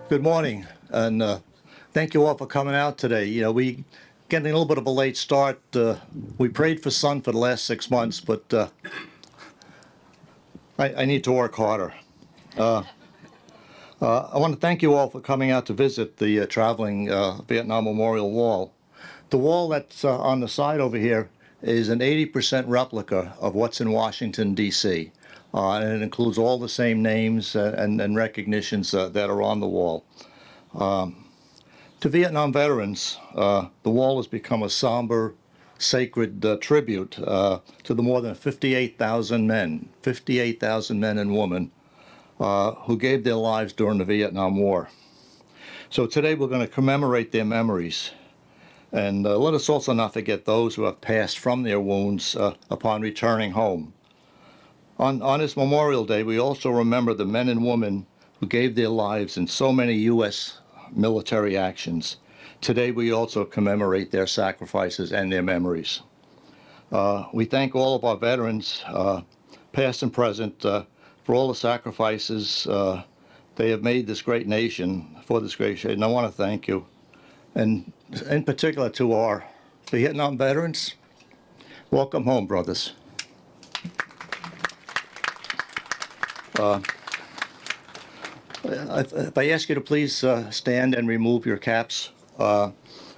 Good morning, and thank you all for coming out today. We getting a little bit of a late start. We prayed for sun for the last 6 months, but I need to work harder. I want to thank you all for coming out to visit the traveling Vietnam Memorial Wall. The wall that's on the side over here is an 80% replica of what's in Washington, D.C. And it includes all the same names and recognitions that are on the wall. To Vietnam veterans, the wall has become a somber, sacred tribute to the more than 58,000 men and women who gave their lives during the Vietnam War. So today we're going to commemorate their memories. And let us also not forget those who have passed from their wounds upon returning home. On this Memorial Day, we also remember the men and women who gave their lives in so many U.S. military actions. Today, we also commemorate their sacrifices and their memories. We thank all of our veterans, past and present, for all the sacrifices they have made this great nation, for this great nation. And I want to thank you. And in particular to our Vietnam veterans, welcome home, brothers. If I ask you to please stand and remove your caps, I'm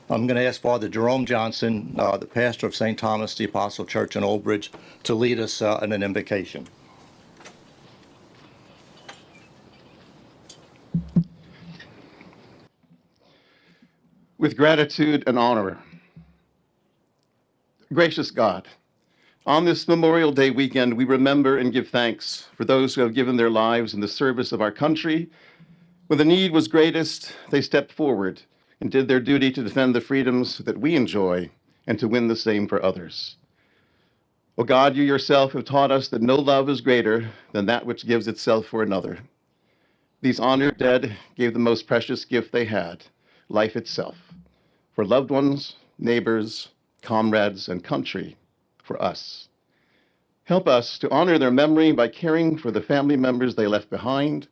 going to ask Father Jerome Johnson, the pastor of St. Thomas the Apostle Church in Old Bridge, to lead us in an invocation. With gratitude and honor. Gracious God, on this Memorial Day weekend, we remember and give thanks for those who have given their lives in the service of our country. When the need was greatest, they stepped forward and did their duty to defend the freedoms that we enjoy and to win the same for others. O God, you yourself have taught us that no love is greater than that which gives itself for another. These honored dead gave the most precious gift they had, life itself, for loved ones, neighbors, comrades, and country, for us. Help us to honor their memory by caring for the family members they left behind,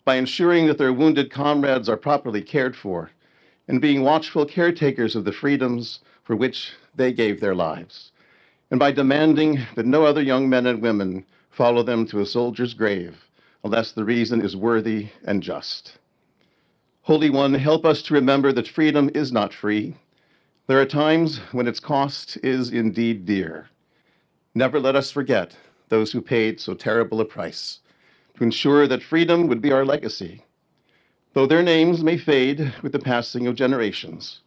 by ensuring that their wounded comrades are properly cared for, and being watchful caretakers of the freedoms for which they gave their lives, and by demanding that no other young men and women follow them to a soldier's grave unless the reason is worthy and just. Holy One, help us to remember that freedom is not free. There are times when its cost is indeed dear. Never let us forget those who paid so terrible a price to ensure that freedom would be our legacy. Though their names may fade with the passing of generations,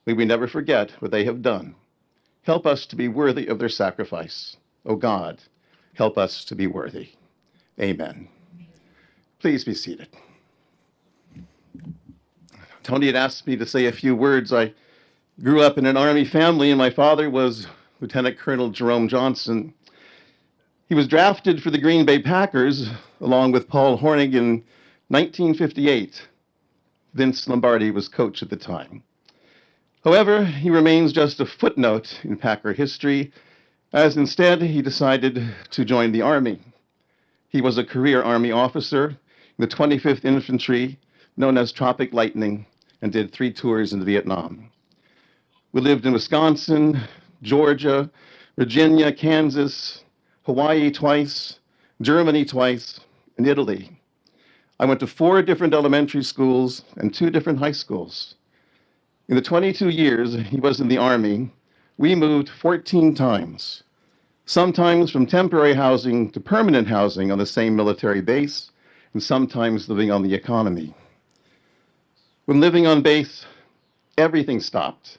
may we never forget what they have done. Help us to be worthy of their sacrifice. O God, help us to be worthy. Amen. Please be seated. Tony had asked me to say a few words. I grew up in an Army family, and my father was Lieutenant Colonel Jerome Johnson. He was drafted for the Green Bay Packers along with Paul Hornig in 1958. Vince Lombardi was coach at the time. However, he remains just a footnote in Packer history, as instead he decided to join the Army. He was a career Army officer in the 25th Infantry, known as Tropic Lightning, and did 3 tours in Vietnam. We lived in Wisconsin, Georgia, Virginia, Kansas, Hawaii twice, Germany twice, and Italy. I went to 4 different elementary schools and 2 different high schools. In the 22 years he was in the Army, we moved 14 times, sometimes from temporary housing to permanent housing on the same military base, and sometimes living on the economy. When living on base, everything stopped.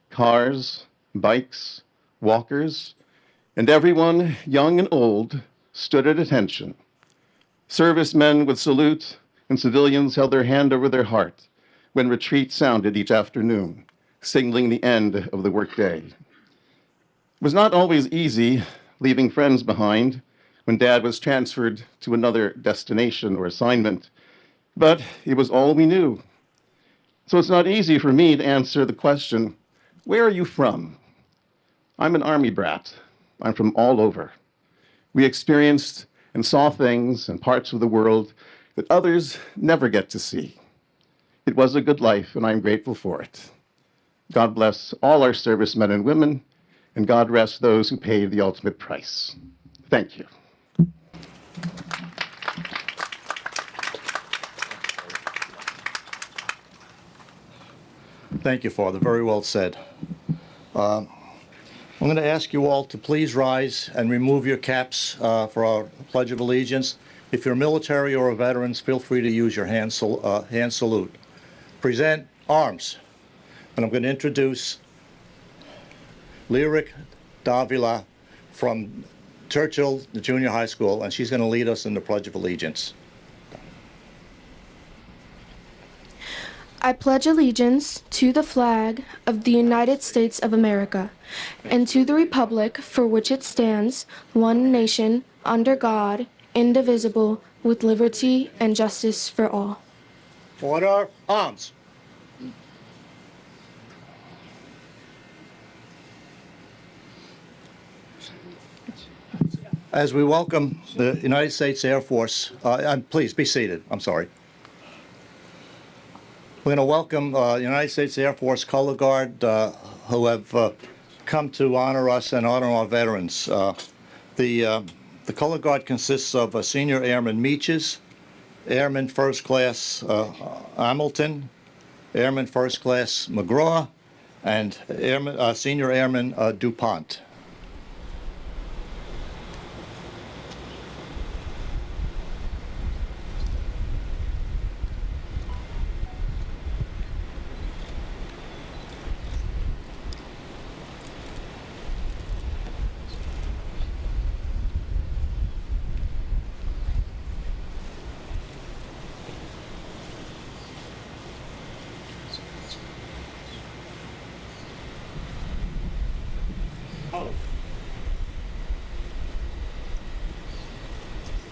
Cars, bikes, walkers, and everyone, young and old, stood at attention. Servicemen would salute, and civilians held their hand over their heart when retreat sounded each afternoon, signaling the end of the workday. It was not always easy leaving friends behind when Dad was transferred to another destination or assignment, but it was all we knew. So it's not easy for me to answer the question, where are you from? I'm an Army brat. I'm from all over. We experienced and saw things and parts of the world that others never get to see. It was a good life, and I'm grateful for it. God bless all our servicemen and women, and God rest those who paid the ultimate price. Thank you. Thank you, Father. Very well said. I'm going to ask you all to please rise and remove your caps for our Pledge of Allegiance. If you're military or veterans, feel free to use your hand salute. Present arms. And I'm going to introduce Lyric Davila from Churchill Junior High School, and she's going to lead us in the Pledge of Allegiance. I pledge allegiance to the flag of the United States of America and to the republic for which it stands, one nation, under God, indivisible, with liberty and justice for all. Order, arms. As we welcome the United States Air Force, please be seated. I'm sorry. We're going to welcome the United States Air Force Color Guard who have come to honor us and honor our veterans. The Color Guard consists of Senior Airman Meaches, Airman First Class Hamilton, Airman First Class McGraw, and Senior Airman DuPont.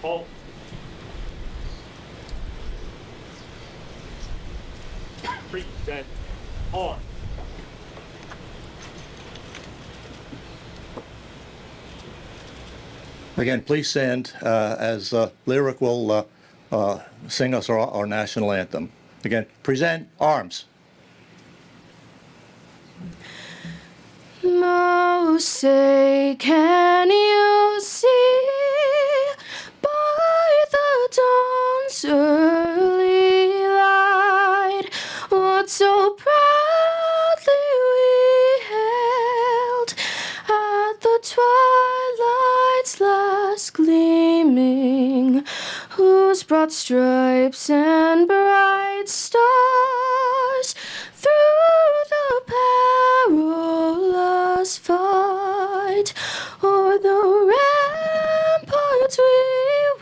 Halt. Present arms. Again, please stand as Lyric will sing us our national anthem. Again, present arms. Oh, say, can you see by the dawn's early light what so proudly we hailed at the twilight's last gleaming, whose broad stripes and bright stars through the perilous fight o'er the ramparts we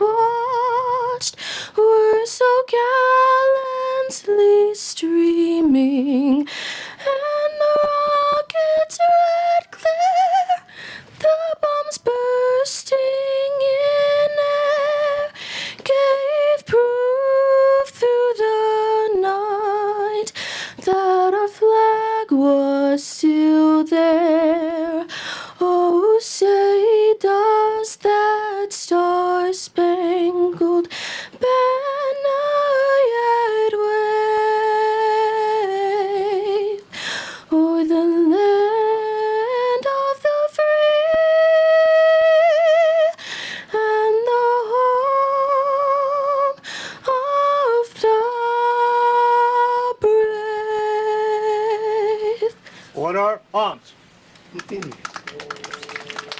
watched were so gallantly streaming, and the rocket's red glare, the bombs bursting in air, gave proof through the night that our flag was still there. Oh, say does that star-spangled banner yet wave o'er the land of the free and the home of the brave? Order, arms.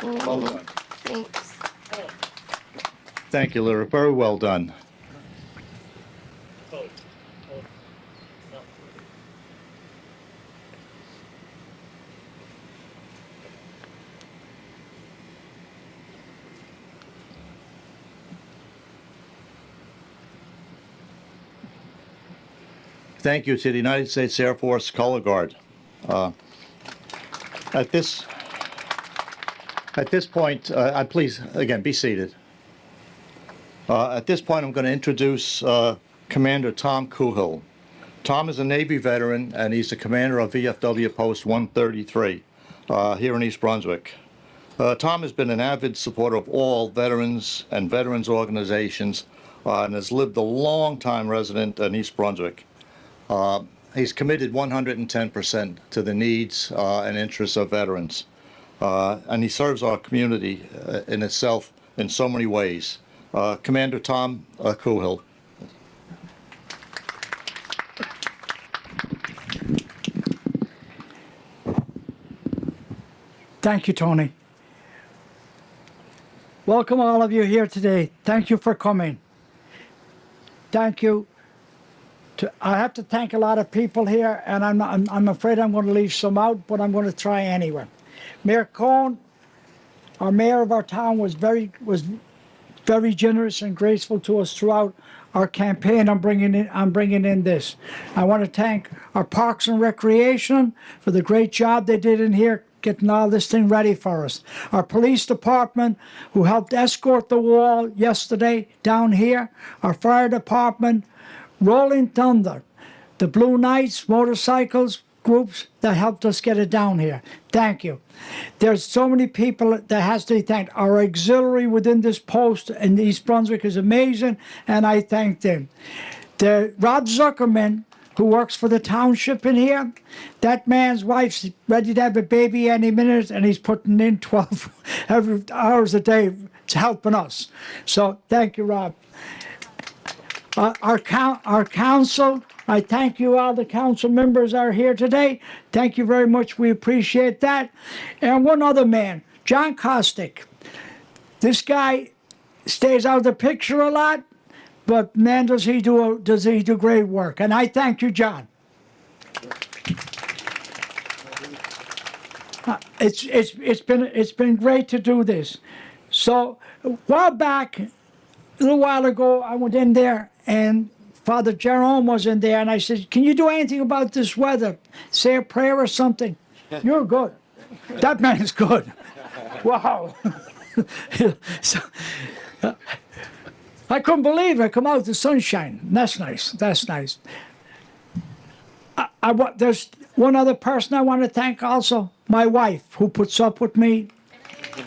Well done. Thanks. Thank you, Lyric. Very well done. Halt. Halt. No. Thank you to the United States Air Force Color Guard. At this point, please, again, be seated. At this point, I'm going to introduce Commander Tom Kuhil. Tom is a Navy veteran, and he's the commander of VFW Post 133 here in East Brunswick. Tom has been an avid supporter of all veterans and veterans organizations and has lived a long time resident in East Brunswick. He's committed 110% to the needs and interests of veterans. And he serves our community in itself in so many ways. Commander Tom Kuhill. Thank you, Tony. Welcome all of you here today. Thank you for coming. Thank you. I have to thank a lot of people here, and I'm afraid I'm going to leave some out, but I'm going to try anyway. Mayor Cohn, our mayor of our town, was very generous and graceful to us throughout our campaign. I'm bringing in this. I want to thank our Parks and Recreation for the great job they did in here, getting all this thing ready for us. Our police department, who helped escort the wall yesterday down here. Our fire department, Rolling Thunder, the Blue Knights, motorcycles, groups that helped us get it down here. Thank you. There's so many people that has to be thanked. Our auxiliary within this post in East Brunswick is amazing, and I thank them. Rob Zuckerman, who works for the township in here, that man's wife's ready to have a baby any minute, and he's putting in 12 hours a day to helping us. So thank you, Rob. Our council, I thank you, all the council members are here today. Thank you very much. We appreciate that. And one other man, John Kostick. This guy stays out of the picture a lot, but man, does he do great work. And I thank you, John. It's been great to do this. So a little while ago, I went in there, and Father Jerome was in there, and I said, "Can you do anything about this weather? Say a prayer or something." You're good. That man is good. Wow. So, I couldn't believe it. Come out the sunshine. That's nice. That's nice. There's one other person I want to thank also. My wife, who puts up with me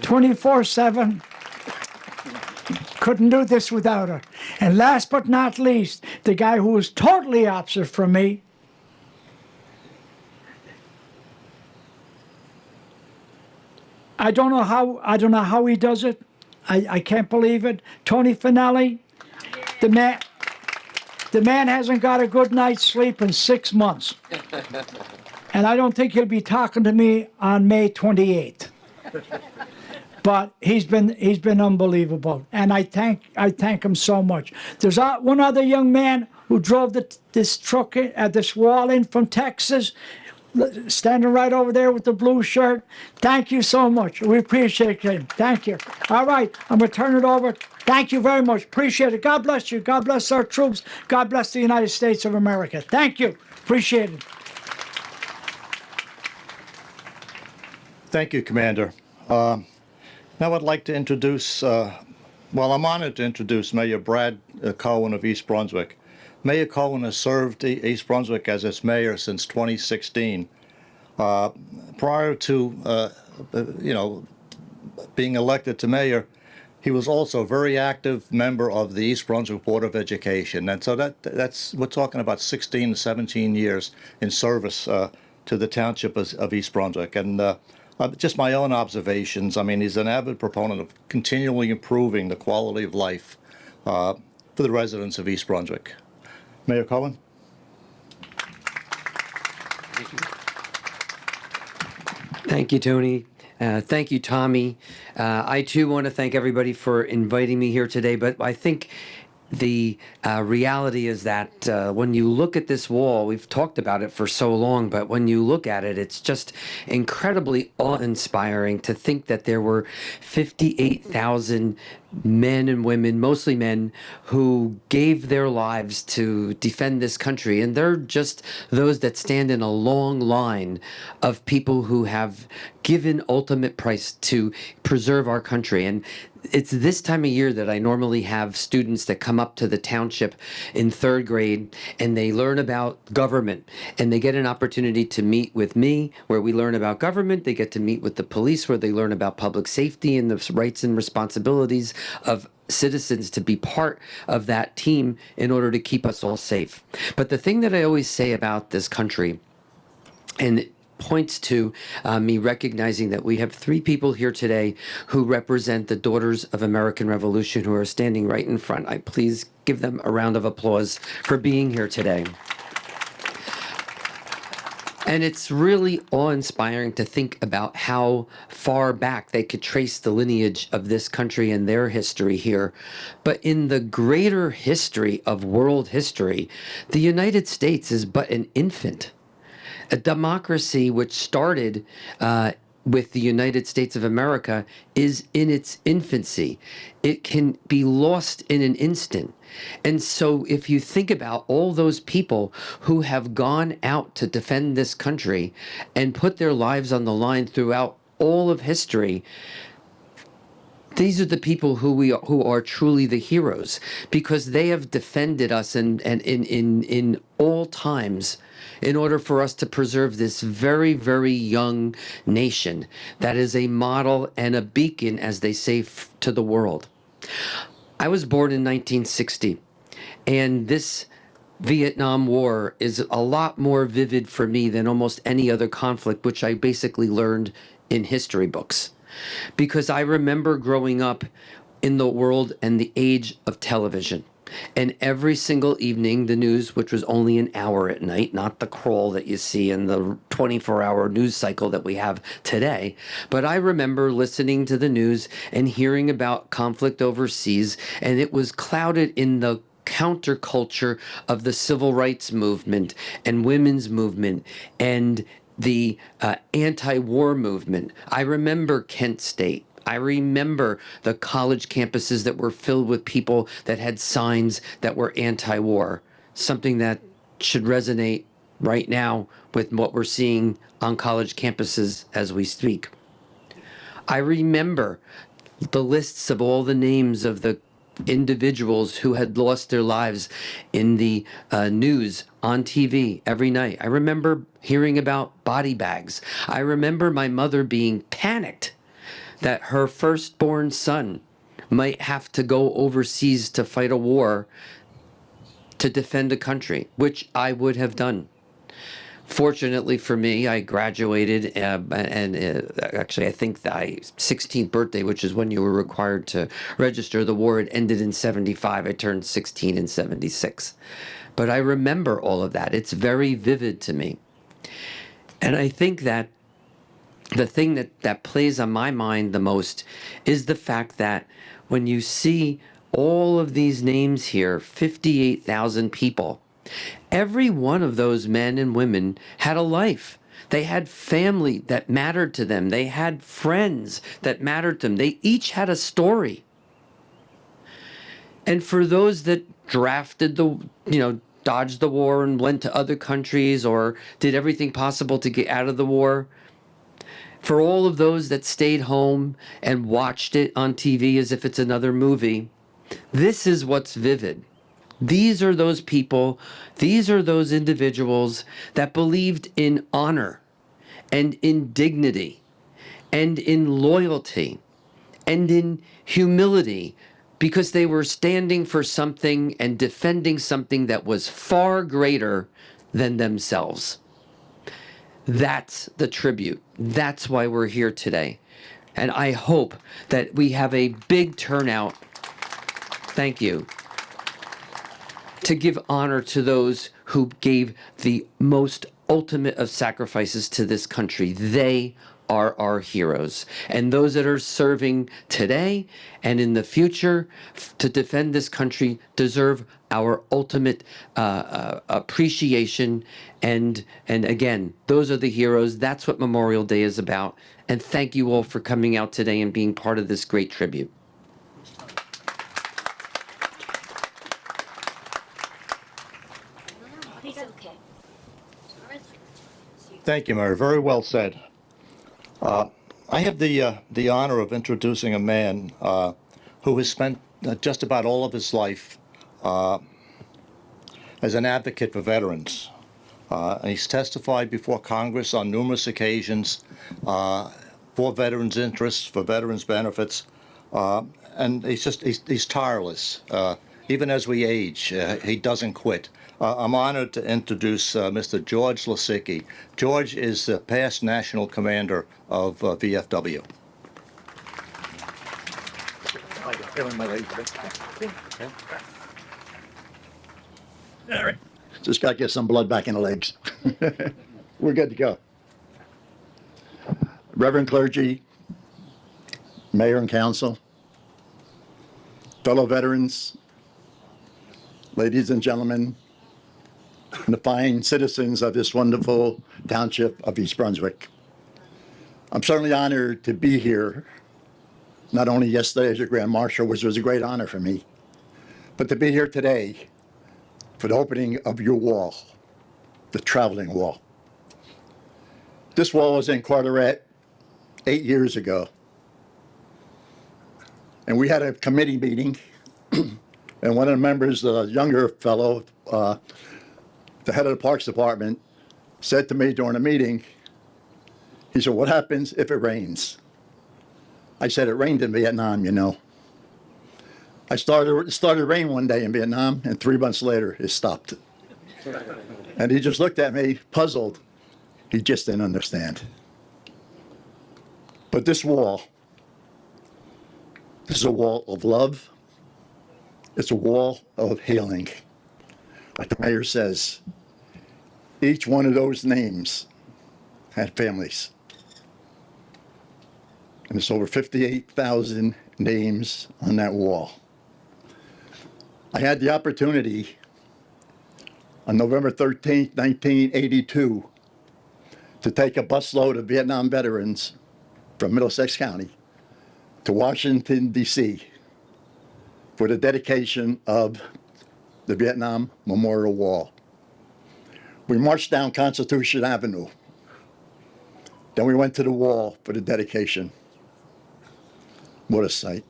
24/7. Couldn't do this without her. And last but not least, the guy who was totally opposite from me. I don't know how he does it. I can't believe it. Tony Finelli, the man hasn't got a good night's sleep in 6 months. And I don't think he'll be talking to me on May 28th. But he's been unbelievable, and I thank him so much. There's one other young man who drove this truck this wall in from Texas, standing right over there with the blue shirt. Thank you so much. We appreciate him. Thank you. All right, I'm gonna turn it over. Thank you very much. Appreciate it. God bless you. God bless our troops. God bless the United States of America. Thank you. Appreciate it. Thank you, Commander. Now I'd like to introduce, I'm honored to introduce Mayor Brad Cohen of East Brunswick. Mayor Cohen has served East Brunswick as its mayor since 2016. Prior to, being elected to mayor, he was also a very active member of the East Brunswick Board of Education. And so we're talking about 16 to 17 years in service to the township of East Brunswick. And just my own observations, I mean, he's an avid proponent of continually improving the quality of life for the residents of East Brunswick. Mayor Cohen? Thank you, Tony. Thank you, Tommy. I too want to thank everybody for inviting me here today, but I think the reality is that when you look at this wall, we've talked about it for so long, but when you look at it, it's just incredibly awe-inspiring to think that there were 58,000 men and women, mostly men, who gave their lives to defend this country. And they're just those that stand in a long line of people who have given ultimate price to preserve our country. And it's this time of year that I normally have students that come up to the township in 3rd grade, and they learn about government, and they get an opportunity to meet with me where we learn about government. They get to meet with the police where they learn about public safety and the rights and responsibilities of citizens to be part of that team in order to keep us all safe. But the thing that I always say about this country, and it points to me recognizing that we have three people here today who represent the Daughters of American Revolution who are standing right in front. I please give them a round of applause for being here today. And it's really awe-inspiring to think about how far back they could trace the lineage of this country and their history here. But in the greater history of world history, the United States is but an infant. A democracy which started with the United States of America is in its infancy. It can be lost in an instant. And so if you think about all those people who have gone out to defend this country and put their lives on the line throughout all of history, these are the people who are truly the heroes, because they have defended us and in all times in order for us to preserve this very, very young nation that is a model and a beacon, as they say, to the world. I was born in 1960, and this Vietnam War is a lot more vivid for me than almost any other conflict, which I basically learned in history books. Because I remember growing up in the world and the age of television. And every single evening, the news, which was only an hour at night, not the crawl that you see in the 24-hour news cycle that we have today. But I remember listening to the news and hearing about conflict overseas, and it was clouded in the counterculture of the civil rights movement and women's movement and the anti-war movement. I remember Kent State. I remember the college campuses that were filled with people that had signs that were anti-war, something that should resonate right now with what we're seeing on college campuses as we speak. I remember the lists of all the names of the individuals who had lost their lives in the news on TV every night. I remember hearing about body bags. I remember my mother being panicked that her firstborn son might have to go overseas to fight a war to defend a country, which I would have done. Fortunately for me, I graduated, actually I think my 16th birthday, which is when you were required to register the war, it ended in 75. I turned 16 in 76. But I remember all of that. It's very vivid to me. And I think that the thing that plays on my mind the most is the fact that when you see all of these names here, 58,000 people, every one of those men and women had a life. They had family that mattered to them. They had friends that mattered to them. They each had a story. And for those that drafted dodged the war and went to other countries or did everything possible to get out of the war, for all of those that stayed home and watched it on TV as if it's another movie, this is what's vivid. These are those people, these are those individuals that believed in honor and in dignity and in loyalty and in humility, because they were standing for something and defending something that was far greater than themselves. That's the tribute. That's why we're here today. And I hope that we have a big turnout. Thank you. To give honor to those who gave the most ultimate of sacrifices to this country. They are our heroes. And those that are serving today and in the future to defend this country deserve our ultimate appreciation. And again, those are the heroes. That's what Memorial Day is about. And thank you all for coming out today and being part of this great tribute. Thank you, Mary. Very well said. I have the honor of introducing a man who has spent just about all of his life as an advocate for veterans. And he's testified before Congress on numerous occasions for veterans' interests, for veterans' benefits. And he's tireless. Even as we age, he doesn't quit. I'm honored to introduce Mr. George Lasicki. George is the past national commander of VFW. All right. Just got to get some blood back in the legs. We're good to go. Reverend clergy, mayor and council, fellow veterans, ladies and gentlemen, and the fine citizens of this wonderful township of East Brunswick. I'm certainly honored to be here, not only yesterday as your Grand Marshal, which was a great honor for me, but to be here today for the opening of your wall, the traveling wall. This wall was in Carteret 8 years ago. And we had a committee meeting, and one of the members, the younger fellow, the head of the Parks Department, said to me during the meeting, he said, "What happens if it rains?" I said, "It rained in Vietnam, you know." It started rain one day in Vietnam, and 3 months later, it stopped. And he just looked at me, puzzled. He just didn't understand. But this is a wall of love. It's a wall of healing. Like the mayor says, each one of those names had families. And it's over 58,000 names on that wall. I had the opportunity on November 13th, 1982, to take a busload of Vietnam veterans from Middlesex County to Washington, D.C. for the dedication of the Vietnam Memorial Wall. We marched down Constitution Avenue. Then we went to the wall for the dedication. What a sight.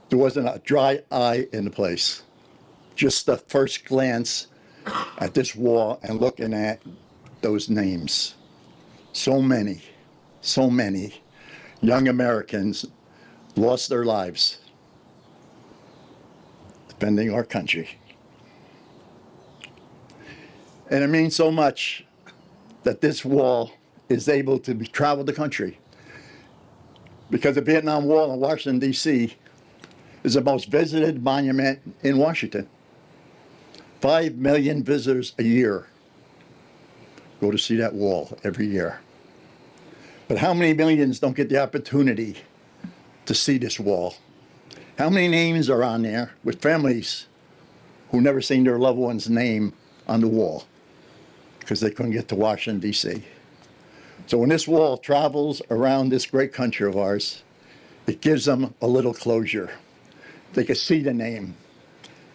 There wasn't a dry eye in the place. Just the first glance at this wall and looking at those names. So many young Americans lost their lives defending our country. And it means so much that this wall is able to travel the country, because the Vietnam Wall in Washington, D.C. is the most visited monument in Washington. 5 million visitors a year go to see that wall every year. But how many millions don't get the opportunity to see this wall? How many names are on there with families who never seen their loved one's name on the wall because they couldn't get to Washington, D.C.? So when this wall travels around this great country of ours, it gives them a little closure. They can see the name.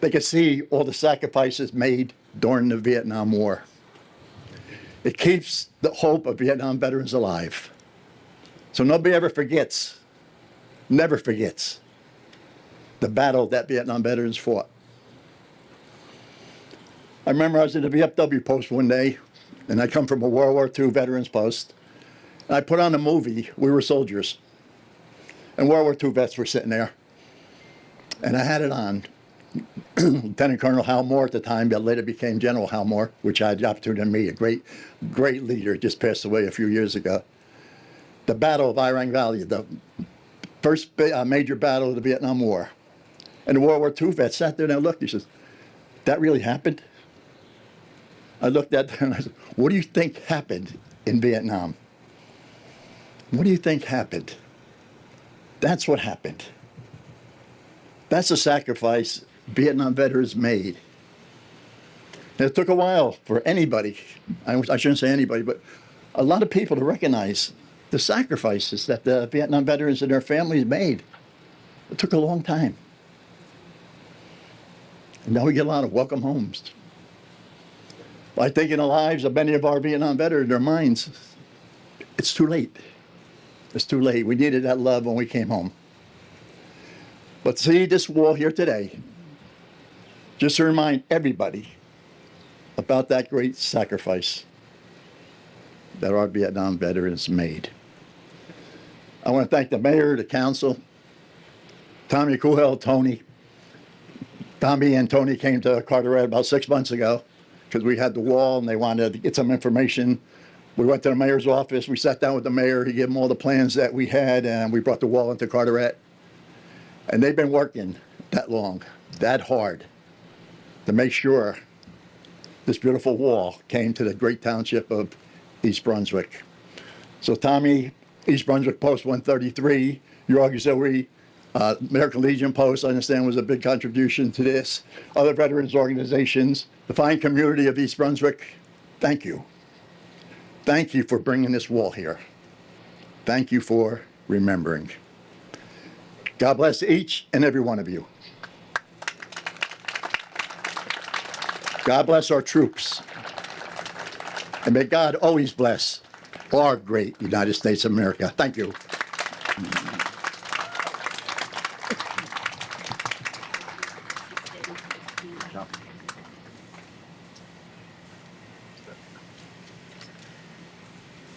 They can see all the sacrifices made during the Vietnam War. It keeps the hope of Vietnam veterans alive. So nobody ever forgets, never forgets, the battle that Vietnam veterans fought. I remember I was at the VFW post one day, and I come from a World War II veterans post, and I put on a movie, We Were Soldiers, and World War II vets were sitting there, and I had it on. Lieutenant Colonel Hal Moore at the time, that later became General Hal Moore, which I had the opportunity to meet, a great leader, just passed away a few years ago. The Battle of Irang Valley, the first major battle of the Vietnam War. And the World War II vet sat there and I looked, he says, "That really happened?" I looked at them and I said, "What do you think happened in Vietnam? What do you think happened?" That's what happened. That's the sacrifice Vietnam veterans made. And it took a while for anybody, I shouldn't say anybody, but a lot of people to recognize the sacrifices that the Vietnam veterans and their families made. It took a long time. And now we get a lot of welcome homes. By taking the lives of many of our Vietnam veterans, their minds, it's too late. It's too late. We needed that love when we came home. But see this wall here today, just to remind everybody about that great sacrifice that our Vietnam veterans made. I want to thank the mayor, the council, Tommy Kuhel, Tony. Tommy and Tony came to Carteret about 6 months ago because we had the wall and they wanted to get some information. We went to the mayor's office. We sat down with the mayor. He gave them all the plans that we had, and we brought the wall into Carteret. And they've been working that long, that hard, to make sure this beautiful wall came to the great township of East Brunswick. So Tommy, East Brunswick Post 133, your auxiliary, American Legion Post, I understand, was a big contribution to this. Other veterans organizations, the fine community of East Brunswick, thank you. Thank you for bringing this wall here. Thank you for remembering. God bless each and every one of you. God bless our troops. And may God always bless our great United States of America. Thank you.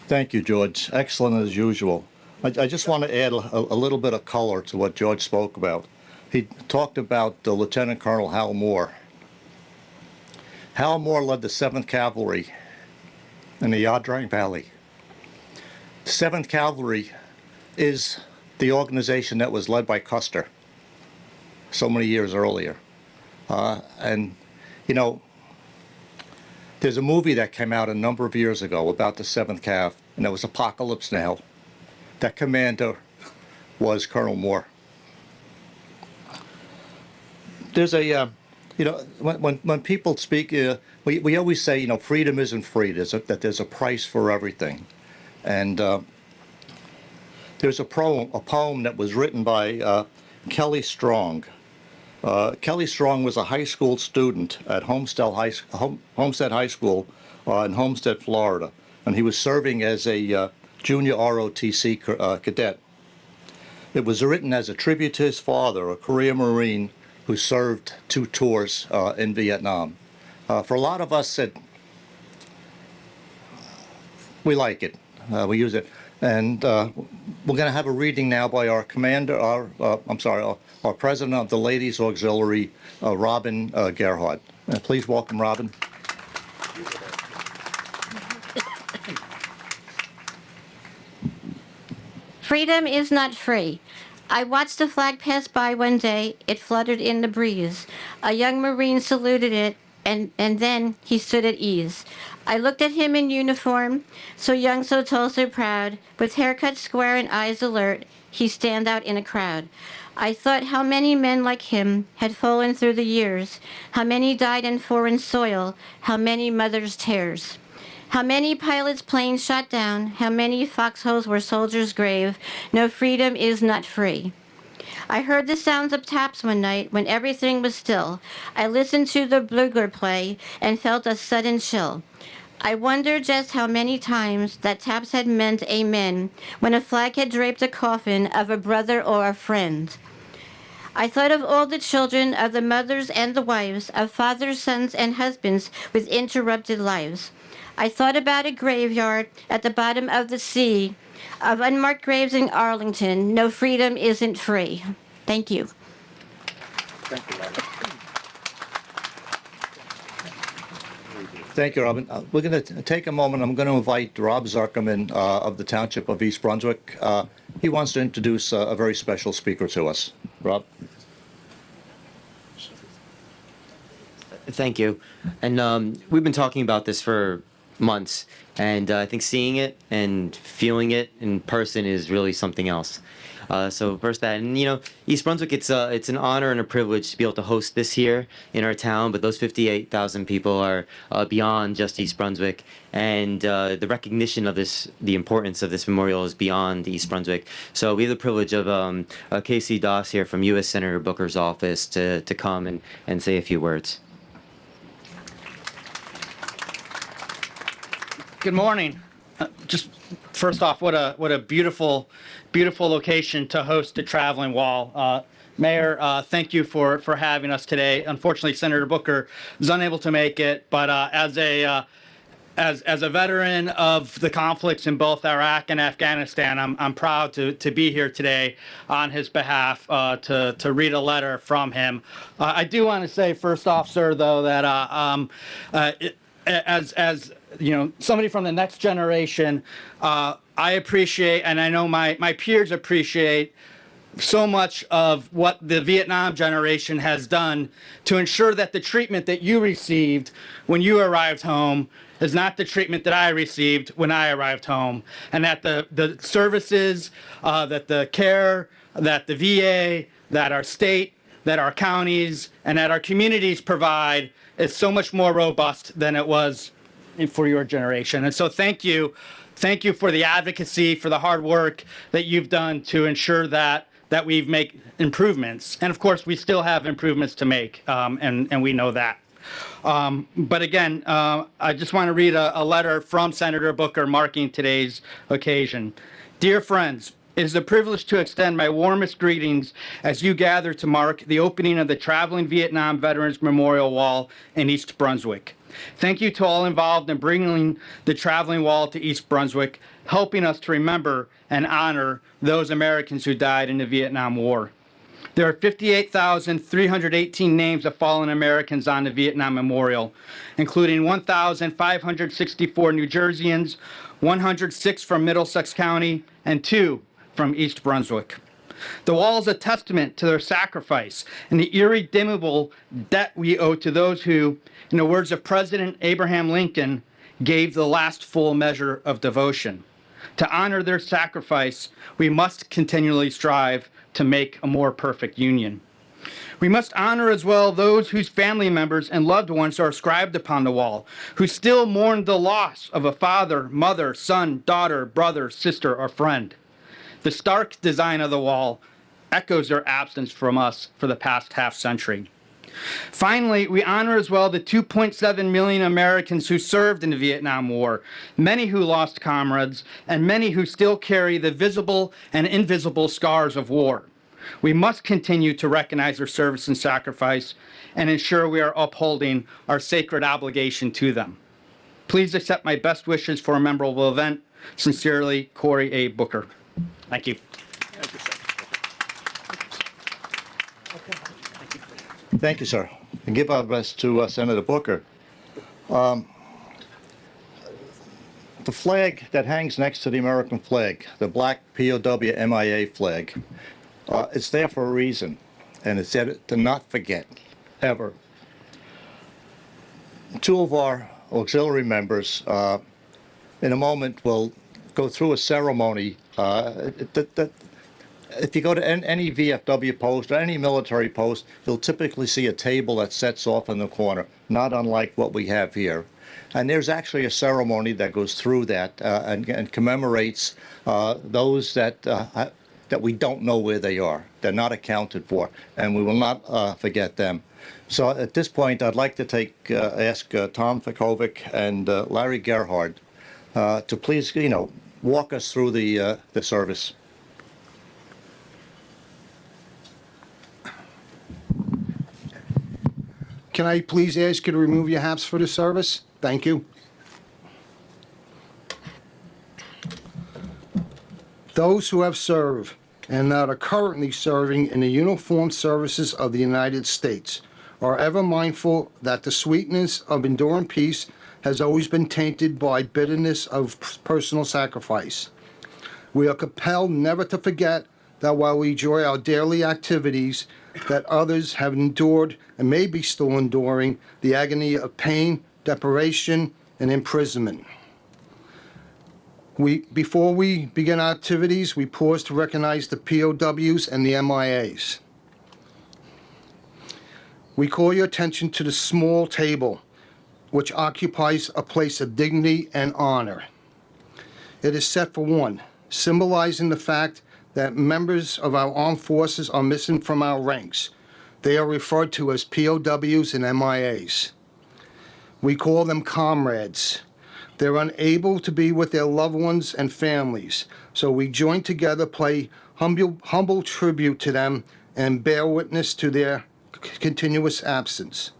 Thank you, George. Excellent as usual. I just want to add a little bit of color to what George spoke about. He talked about Lieutenant Colonel Hal Moore. Hal Moore led the 7th Cavalry in the Yadrang Valley. The 7th Cavalry is the organization that was led by Custer so many years earlier. And, you know, there's a movie that came out a number of years ago about the 7th Cav, and it was Apocalypse Now. That commander was Colonel Moore. There's a, you know, when people speak, we always say, you know, freedom isn't free. That there's a price for everything. And there's a poem that was written by Kelly Strong. Kelly Strong was a high school student at Homestead High School in Homestead, Florida, and he was serving as a junior ROTC cadet. It was written as a tribute to his father, a career Marine who served 2 tours in Vietnam. For a lot of us, we like it, we use it, and we're going to have a reading now by our commander, our president of the Ladies Auxiliary, Robin Gerhardt. Please welcome Robin. Freedom is not free. I watched the flag pass by one day. It fluttered in the breeze. A young Marine saluted it, and then he stood at ease. I looked at him in uniform, so young, so tall, so proud, with haircut square and eyes alert. He stand out in a crowd. I thought how many men like him had fallen through the years, how many died in foreign soil, how many mothers' tears. How many pilots' planes shot down, how many foxholes were soldiers' grave. No, freedom is not free. I heard the sounds of taps one night when everything was still. I listened to the bugler play and felt a sudden chill. I wonder just how many times that taps had meant amen when a flag had draped a coffin of a brother or a friend. I thought of all the children, of the mothers and the wives, of fathers, sons, and husbands with interrupted lives. I thought about a graveyard at the bottom of the sea, of unmarked graves in Arlington. No, freedom isn't free. Thank you. Thank you, Robin. Thank you, Robin. We're going to take a moment. I'm going to invite Rob Zuckerman of the Township of East Brunswick. He wants to introduce a very special speaker to us. Rob? Thank you. And we've been talking about this for months, and I think seeing it and feeling it in person is really something else. So first that, and you know, East Brunswick, it's an honor and a privilege to be able to host this here in our town, but those 58,000 people are beyond just East Brunswick, and the recognition of this, the importance of this memorial is beyond East Brunswick. So we have the privilege of Casey Doss here from U.S. Senator Booker's office to come and say a few words. Good morning. Just first off, what a beautiful location to host a traveling wall. Mayor, thank you for having us today. Unfortunately, Senator Booker was unable to make it, but as as a veteran of the conflicts in both Iraq and Afghanistan, I'm proud to be here today on his behalf to read a letter from him. I do want to say first off, sir, though, that as you know, somebody from the next generation, I appreciate, and I know my peers appreciate, so much of what the Vietnam generation has done to ensure that the treatment that you received when you arrived home is not the treatment that I received when I arrived home, and that the services, that the care, that the VA, that our state, that our counties, and that our communities provide is so much more robust than it was for your generation. And so thank you. Thank you for the advocacy, for the hard work that you've done to ensure that we've made improvements. And of course, we still have improvements to make, and we know that. But again, I just want to read a letter from Senator Booker marking today's occasion. Dear friends, it is a privilege to extend my warmest greetings as you gather to mark the opening of the Traveling Vietnam Veterans Memorial Wall in East Brunswick. Thank you to all involved in bringing the Traveling Wall to East Brunswick, helping us to remember and honor those Americans who died in the Vietnam War. There are 58,318 names of fallen Americans on the Vietnam Memorial, including 1,564 New Jerseyans, 106 from Middlesex County, and 2 from East Brunswick. The wall is a testament to their sacrifice and the irredeemable debt we owe to those who, in the words of President Abraham Lincoln, gave the last full measure of devotion. To honor their sacrifice, we must continually strive to make a more perfect union. We must honor as well those whose family members and loved ones are inscribed upon the wall, who still mourn the loss of a father, mother, son, daughter, brother, sister, or friend. The stark design of the wall echoes their absence from us for the past half century. Finally, we honor as well the 2.7 million Americans who served in the Vietnam War, many who lost comrades, and many who still carry the visible and invisible scars of war. We must continue to recognize their service and sacrifice and ensure we are upholding our sacred obligation to them. Please accept my best wishes for a memorable event. Sincerely, Cory A. Booker. Thank you. Thank you, sir. And give our best to Senator Booker. The flag that hangs next to the American flag, the black POW MIA flag, it's there for a reason, and it's there to not forget, ever. 2 of our auxiliary members, in a moment, will go through a ceremony if you go to any VFW post or any military post, you'll typically see a table that sets off in the corner, not unlike what we have here. And there's actually a ceremony that goes through that and commemorates those that we don't know where they are. They're not accounted for, and we will not forget them. So at this point, I'd like to ask Tom Fickovic and Larry Gerhard to please, walk us through the service. Can I please ask you to remove your hats for the service? Thank you. Those who have served and that are currently serving in the uniformed services of the United States are ever mindful that the sweetness of enduring peace has always been tainted by bitterness of personal sacrifice. We are compelled never to forget that while we enjoy our daily activities, that others have endured and may be still enduring the agony of pain, deprivation, and imprisonment. Before we begin our activities, we pause to recognize the POWs and the MIAs. We call your attention to the small table, which occupies a place of dignity and honor. It is set for one, symbolizing the fact that members of our armed forces are missing from our ranks. They are referred to as POWs and MIAs. We call them comrades. They're unable to be with their loved ones and families, so we join together, pay humble tribute to them, and bear witness to their continuous absence.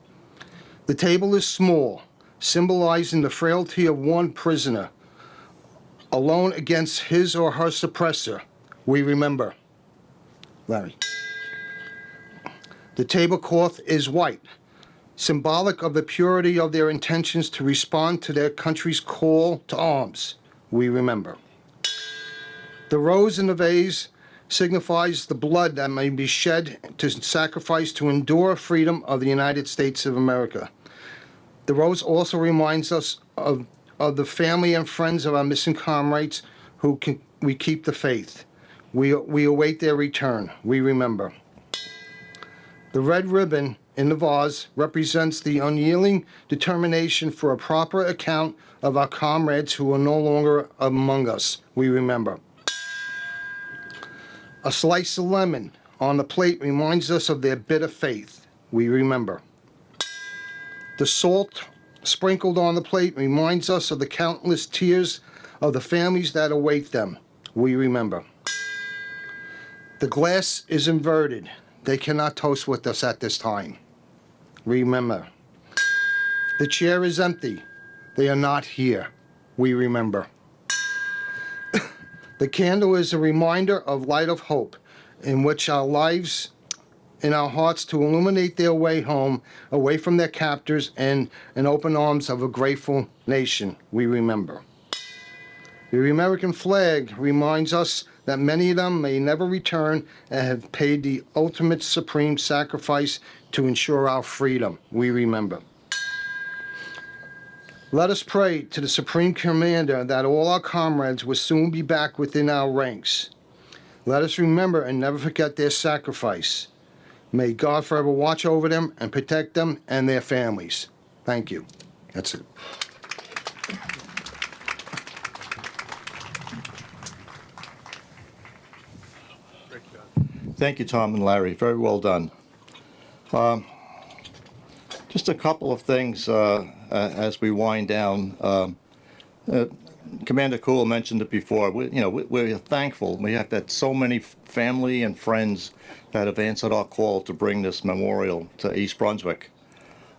The table is small, symbolizing the frailty of one prisoner, alone against his or her suppressor. We remember. Larry. The tablecloth is white, symbolic of the purity of their intentions to respond to their country's call to arms. We remember. The rose in the vase signifies the blood that may be shed to sacrifice to endure freedom of the United States of America. The rose also reminds us of the family and friends of our missing comrades we keep the faith. We await their return. We remember. The red ribbon in the vase represents the unyielding determination for a proper account of our comrades who are no longer among us. We remember. A slice of lemon on the plate reminds us of their bitter faith. We remember. The salt sprinkled on the plate reminds us of the countless tears of the families that await them. We remember. The glass is inverted. They cannot toast with us at this time. Remember. The chair is empty. They are not here. We remember. The candle is a reminder of light of hope, in which our lives, in our hearts, to illuminate their way home, away from their captors, and in open arms of a grateful nation. We remember. The American flag reminds us that many of them may never return and have paid the ultimate supreme sacrifice to ensure our freedom. We remember. Let us pray to the Supreme Commander that all our comrades will soon be back within our ranks. Let us remember and never forget their sacrifice. May God forever watch over them and protect them and their families. Thank you. That's it. Thank you, Tom and Larry. Very well done. Just a couple of things as we wind down. Commander Kuhl mentioned it before. We're thankful. We have had so many family and friends that have answered our call to bring this memorial to East Brunswick.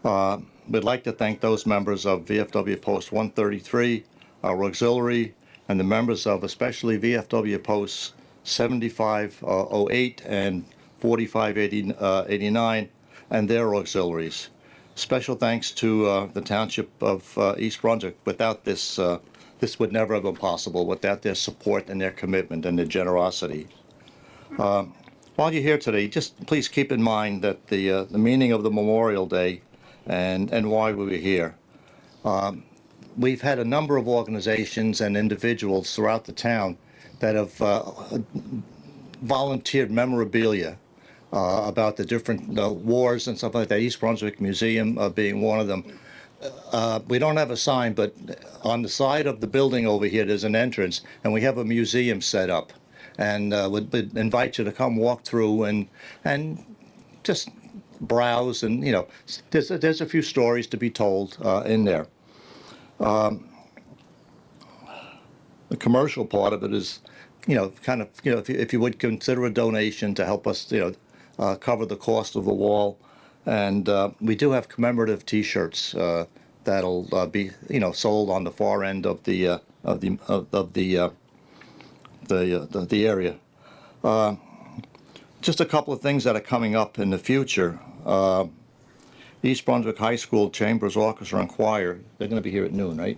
We'd like to thank those members of VFW Post 133, our auxiliary, and the members of especially VFW Posts 7508 and 4589 and their auxiliaries. Special thanks to the Township of East Brunswick. Without this, this would never have been possible, without their support and their commitment and their generosity. While you're here today, just please keep in mind that the meaning of the Memorial Day and why we were here. We've had a number of organizations and individuals throughout the town that have volunteered memorabilia about the different wars and stuff like that. East Brunswick Museum being one of them. We don't have a sign, but on the side of the building over here, there's an entrance, and we have a museum set up. And would invite you to come walk through and just browse. And there's a few stories to be told in there. The commercial part of it is, if you would consider a donation to help us, cover the cost of the wall, and we do have commemorative T-shirts that'll be, sold on the far end of the area. Just a couple of things that are coming up in the future. East Brunswick High School Chambers Orchestra and Choir, they're going to be here at noon, right?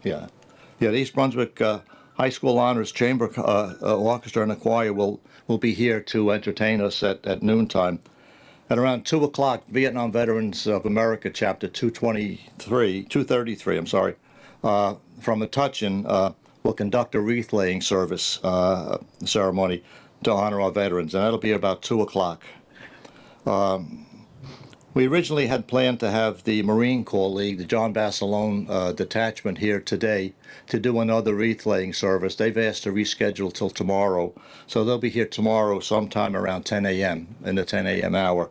Yeah, the East Brunswick High School Honors Chamber Orchestra and the Choir will be here to entertain us at noontime. At around 2 o'clock, Vietnam Veterans of America, Chapter 233, from Metuchen, will conduct a wreath-laying service ceremony to honor our veterans, and that'll be about 2 o'clock. We originally had planned to have the Marine Corps League, the John Basilone detachment here today to do another wreath-laying service. They've asked to reschedule till tomorrow, so they'll be here tomorrow sometime around 10 a.m. in the 10 a.m. hour.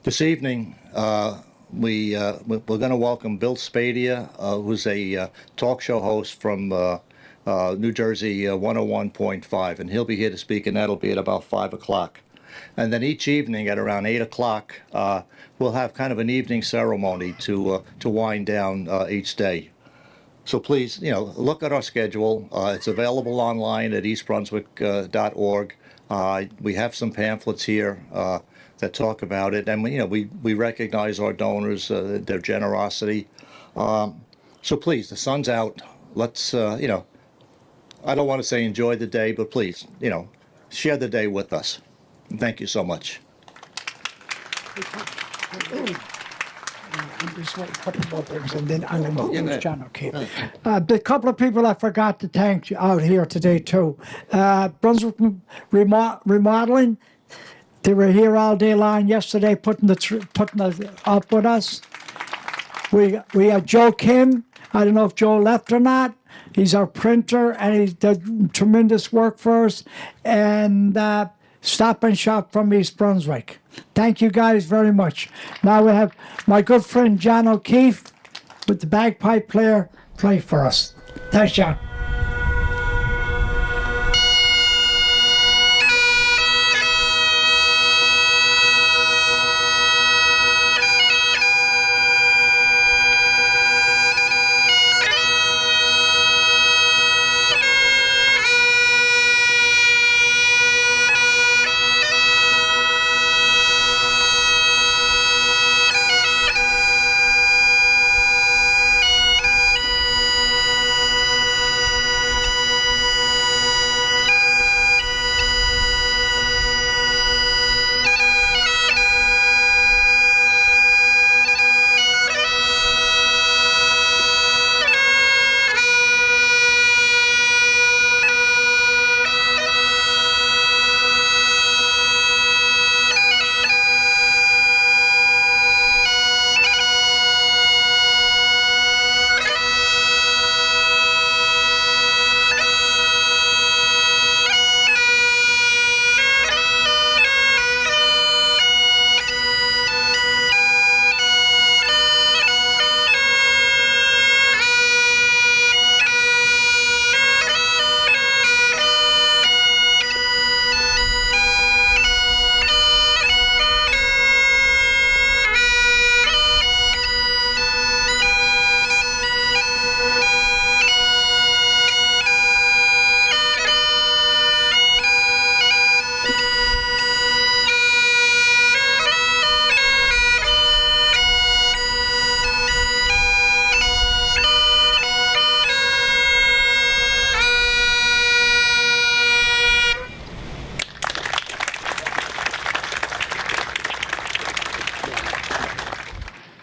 This evening, we're going to welcome Bill Spadia, who's a talk show host from New Jersey 101.5, and he'll be here to speak, and that'll be at about 5 o'clock. And then each evening at around 8 o'clock, we'll have kind of an evening ceremony to wind down each day. So please, look at our schedule. It's available online at eastbrunswick.org. We have some pamphlets here that talk about it, and we recognize our donors, their generosity. So please, the sun's out. Let's I don't want to say enjoy the day, but please, share the day with us. Thank you so much. Just want a couple more things, and then I'm going to move John O'Keefe. The couple of people I forgot to thank out here today too. Brunswick Remodeling. They were here all day long yesterday, putting up with us. We had Joe Kim. I don't know if Joe left or not. He's our printer, and he did tremendous work for us. And Stop and Shop from East Brunswick. Thank you guys very much. Now we have my good friend John O'Keefe with the bagpipe player play for us. Thanks, John.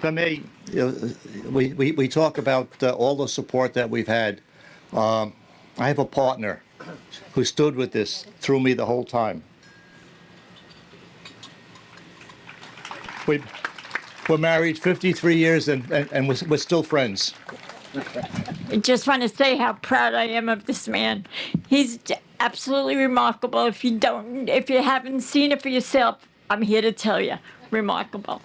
For me, we talk about all the support that we've had. I have a partner who stood with this through me the whole time. We're married 53 years and we're still friends. I just want to say how proud I am of this man. He's absolutely remarkable. If you haven't seen it for yourself, I'm here to tell you, remarkable.